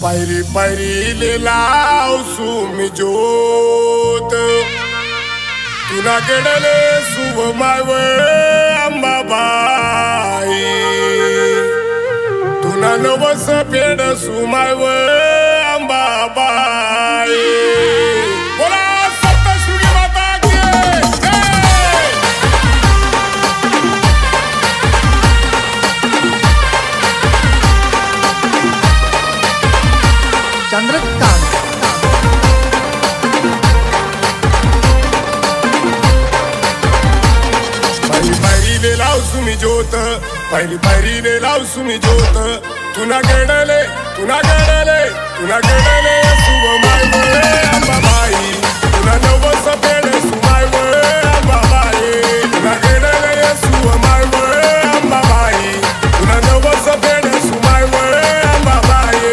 पैरी पैरी लिलाव सुमी जोत तुना केडले शुभ माव अंबाबाई तुना नवस पेड सुमाव अंबाबाई बोला सप्तशृंगी माता की जय। चंद्रकांत लाव सुमी जोत पैरी पैरी ले लाव सुमी जोत तुना केडले तुना केडले तुना केडले शुभ माय अंबाबाई तुना नवस पेड सुमाय अंबाबाई तुना केडले शुभ माय अंबाबाई तुना नवस पेड सुमाय अंबाबाई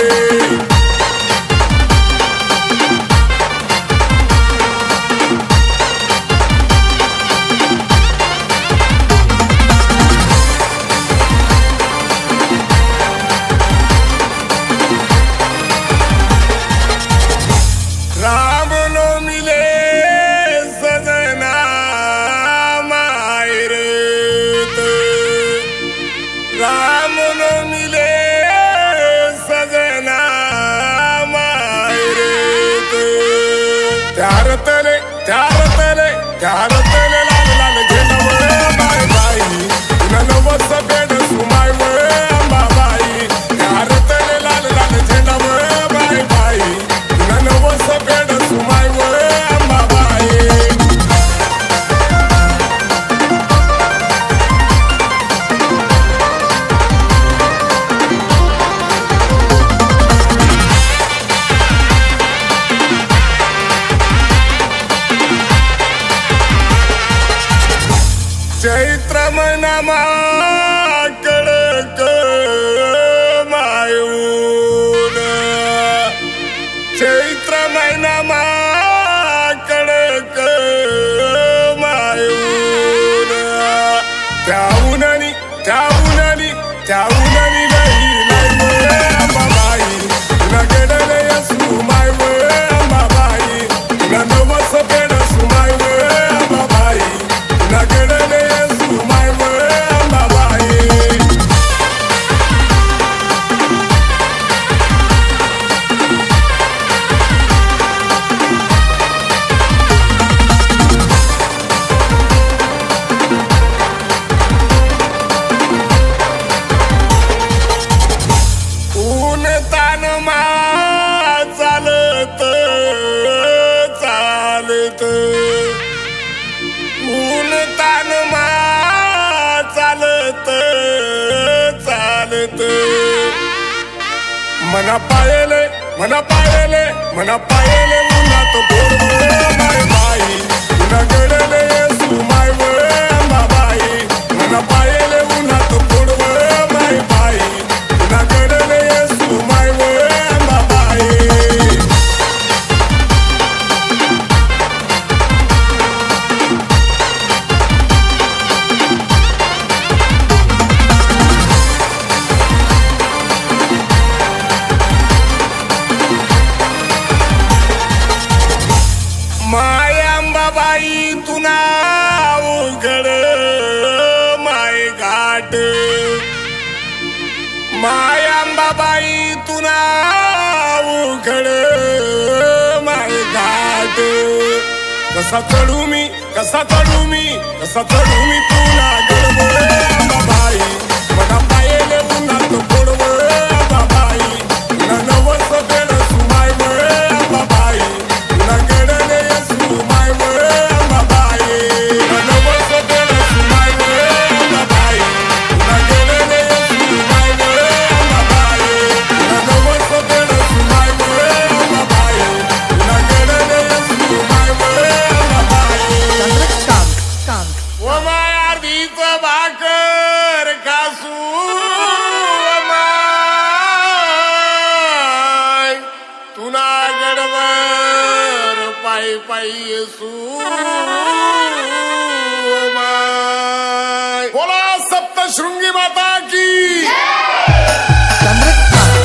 राम नो मिले सजना मायरे त्यार तले लाल लाल झेंडा बाय बाई तुना नवस पेड सुमाय अंबाबाई त्यार तले लाल लाल झेंडा बाय बाई तुना नवस पेड सुमाय अंबाबाई चैत्र महिना कडक मायून चैत्र महिना कडक मायून त्याऊननी लई अंबाबाई तुना केडले सुमाय अंबाबाई तुना नवस पेड सुमाय अंबाबाई तुना केडले ऊन तान मा चालत मना पायले उन्हात बोर माय बाई तुना केडले सुमाय अंबाबाई मना पायले उन्हात बोर माय बाई तुना केडले सुमाय अंबाबाई अंबाबाई तुना उघड माय घाट माय अंबाबाई तुना उघड माय घाट कसा चढू मी तुला गडबड अंबाबाई मना पायले उन्हात गोडवळ अंबाबाई तुना नवस पेड सुमाय अंबाबाई तुना केडले सुमाय अंबाबाई तुना नवस पेड सुमाय अंबाबाई तुना केडले सुमाय अंबाबाई तुना नवस पेड सुमाय अंबाबाई तुना केडले सुमाय अंबाबाई चंद्रकांत ओ माय अर्धीच भाकर खासू माय तुना गडवर पायी पायी माय बोला सप्तशृंगी माता की चंद्रकांत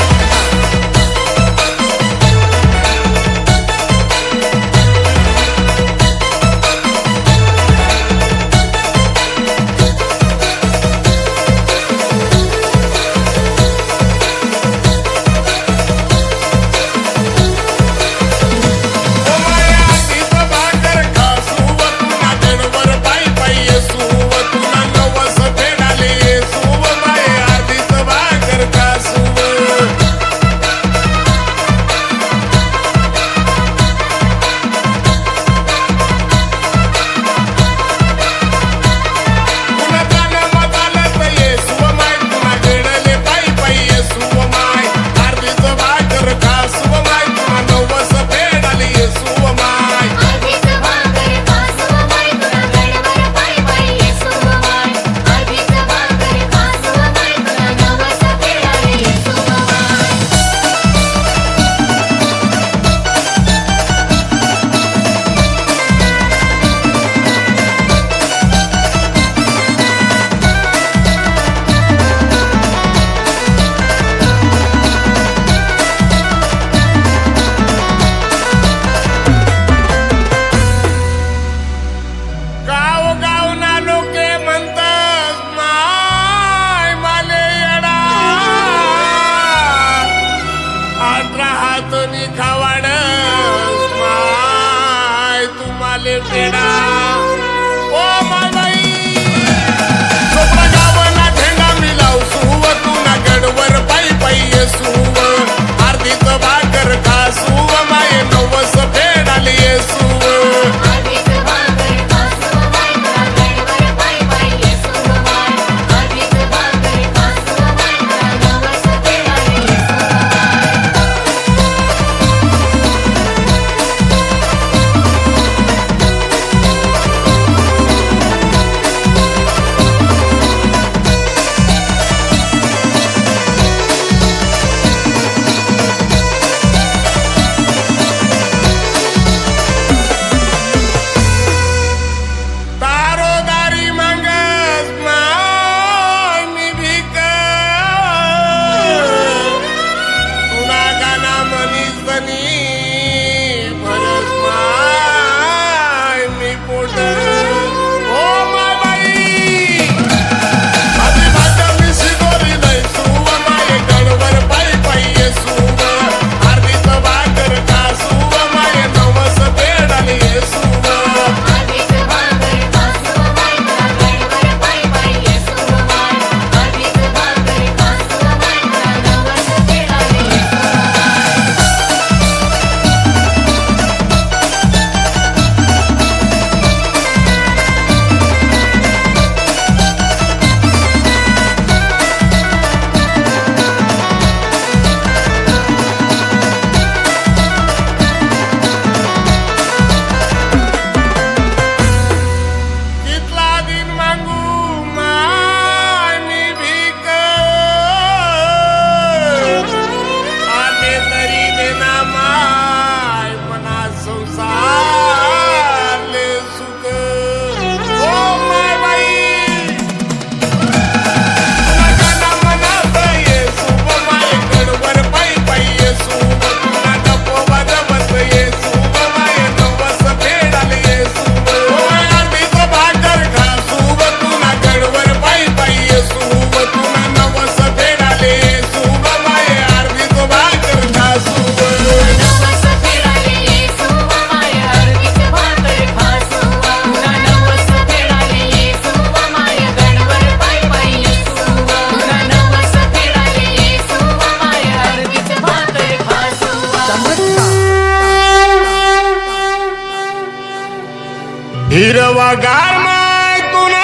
हिरवागार माय तुना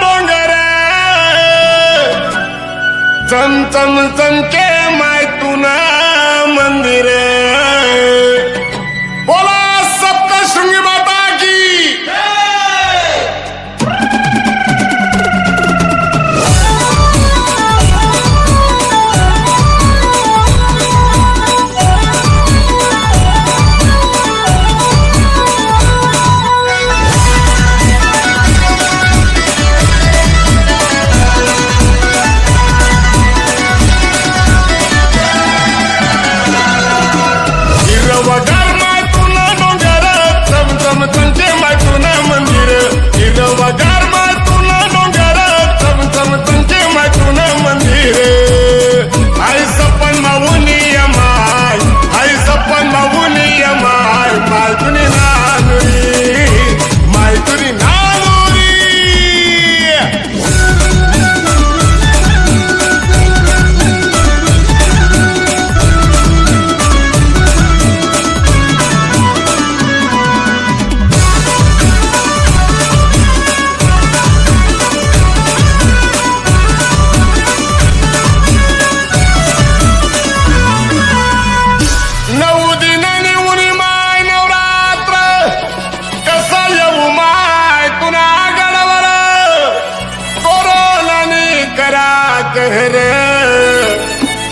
डोंगर चमचम चमके माय तुना मंदिर बोला सप्तशृंगी माता की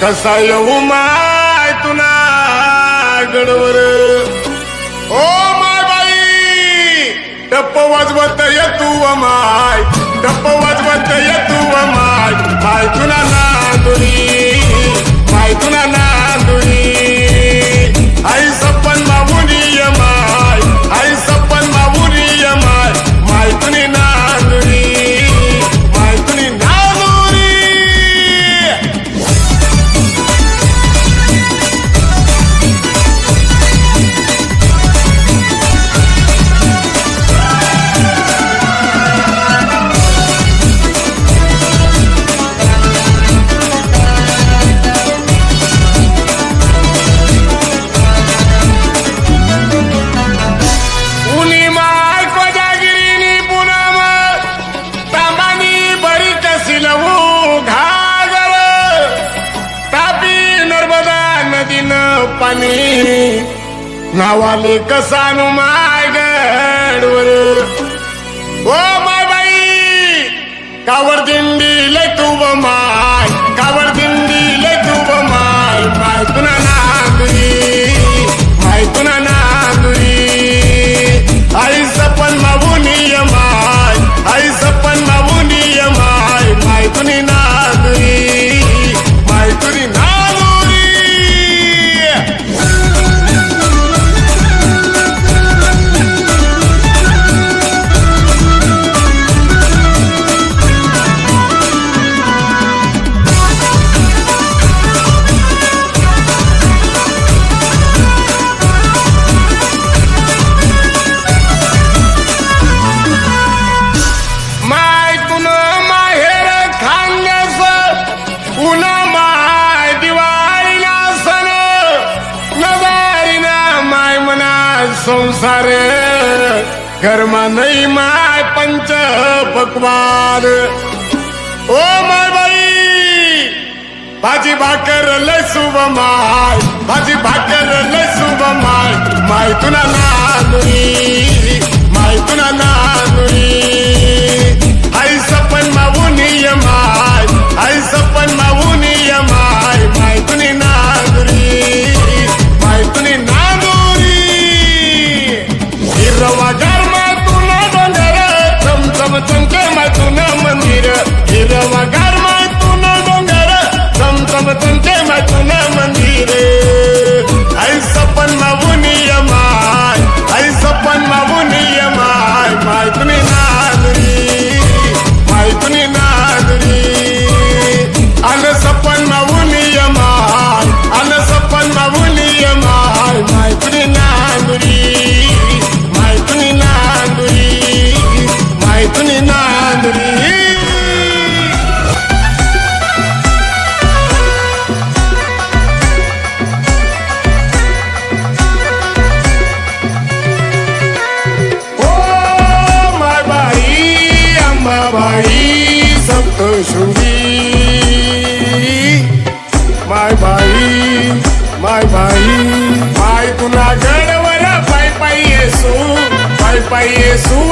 कसा येऊ माय तुना गडवर ओ माय बाई टप्प वाजवत येतू माय टप्प वाजवत येतू माय माय तुना नांदुरी माय तुना नांदुरी आई सपन मावुनी माय आई सपन मावुनी माय माय तुनी नांदुरी माय तुनी पाणी नावाले कसानु माय गडवर ओ माय बाई कावड दिंडी ले तू माय कावड दिंडी ले तू माय माय तुना नांदुरी माय तुना नांदुरी आई सपन मावुनी माय आई सपन मावुनी माय माय तुनी नांदुरी माय तुनी संसार घरमा नहीं माय पंच पकवान ओ माय बाई भाजी भाकर लय शुभ माय भाजी भाकर लय शुभ माय माय तुना नांदुरी माय तुना नांदुरी आई सपन मावुनी माय आई सपन मावुनी माय माय तुनी नांदुरी माय तुनी हिरवागार माय तुना डोंगर चमचम चमके माय तुना मंदिर हिरवागार माय तुना डोंगर चमचम चमके माय तुना मंदिर आई सपन मावुनी माय आई सपन मावुनी माय माय तुनी ना बाई येसुव